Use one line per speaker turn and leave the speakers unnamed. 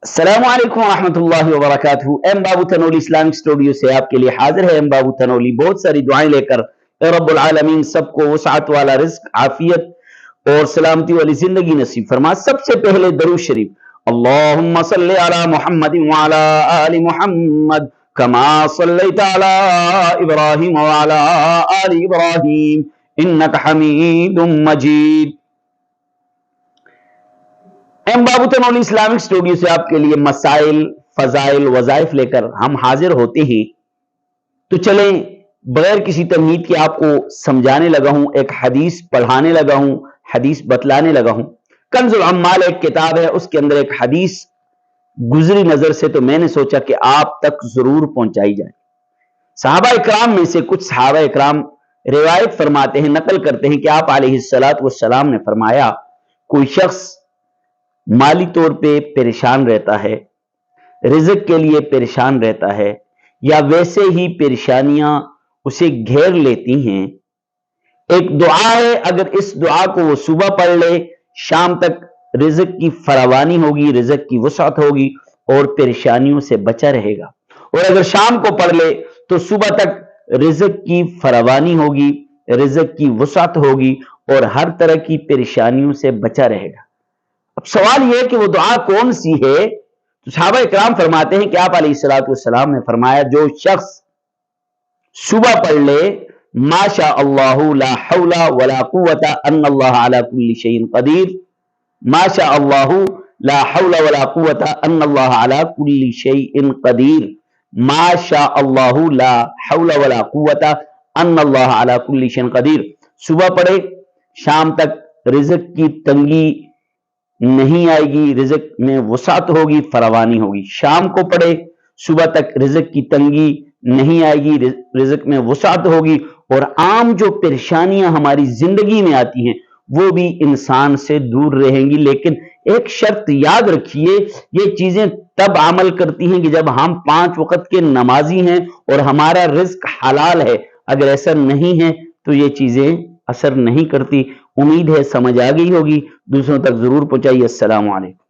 السلام علیکم ورحمۃ اللہ وبرکاتہ۔ ایم بابو تنولی اسلامک اسٹوڈیو سے آپ کے لیے حاضر ہے ایم بابو تنولی بہت ساری دعائیں لے کر۔ اے رب العالمین سب کو وسعت والا رزق، عافیت اور سلامتی والی زندگی نصیب فرما۔ سب سے پہلے درود شریف، اللہم صلی علی محمد وعلی آل محمد کما صلیت علی ابراہیم وعلی آل ابراہیم انک حمید مجید۔ ایم بابو تنولی اسلامک اسٹوڈیو سے آپ کے لیے مسائل، فضائل، وظائف لے کر ہم حاضر ہوتے ہیں۔ تو چلیں بغیر کسی تمہید کے آپ کو سمجھانے لگا ہوں، ایک حدیث پڑھانے لگا ہوں، حدیث بتلانے لگا ہوں۔ کنز العمال ایک کتاب ہے، اس کے اندر ایک حدیث گزری نظر سے تو میں نے سوچا کہ آپ تک ضرور پہنچائی جائے۔ صحابہ اکرام میں سے کچھ صحابہ اکرام روایت فرماتے ہیں، نقل کرتے ہیں کہ آپ علیہ السلام نے فرمایا، کوئی شخص مالی طور پہ پریشان رہتا ہے، رزق کے لیے پریشان رہتا ہے، یا ویسے ہی پریشانیاں اسے گھیر لیتی ہیں، ایک دعا ہے، اگر اس دعا کو وہ صبح پڑھ لے، شام تک رزق کی فراوانی ہوگی، رزق کی وسعت ہوگی اور پریشانیوں سے بچا رہے گا۔ اور اگر شام کو پڑھ لے تو صبح تک رزق کی فراوانی ہوگی، رزق کی وسعت ہوگی اور ہر طرح کی پریشانیوں سے بچا رہے گا۔ اب سوال یہ ہے کہ وہ دعا کون سی ہے؟ تو صحابہ اکرام فرماتے ہیں کہ آپ علیہ السلام نے فرمایا، جو شخص صبح پڑھ لے ما شاء اللہ لا حول ولا قوت ان اللہ علی کل شیء قدیر، ما شاء اللہ لا حول ولا قوت ان اللہ علی کل شیء قدیر، ما شاء اللہ لا حول ولا قوت ان اللہ علی کل شیء قدیر۔ صبح پڑھے، شام تک رزق کی تنگی نہیں آئے گی، رزق میں وسعت ہوگی، فراوانی ہوگی۔ شام کو پڑھے، صبح تک رزق کی تنگی نہیں آئے گی، رزق میں وسعت ہوگی اور عام جو پریشانیاں ہماری زندگی میں آتی ہیں وہ بھی انسان سے دور رہیں گی۔ لیکن ایک شرط یاد رکھیے، یہ چیزیں تب عمل کرتی ہیں کہ جب ہم 5 وقت کے نمازی ہیں اور ہمارا رزق حلال ہے۔ اگر ایسا نہیں ہے تو یہ چیزیں اثر نہیں کرتی۔ امید ہے سمجھ آ گئی ہوگی، دوسروں تک ضرور پہنچائیے۔ السلام علیکم۔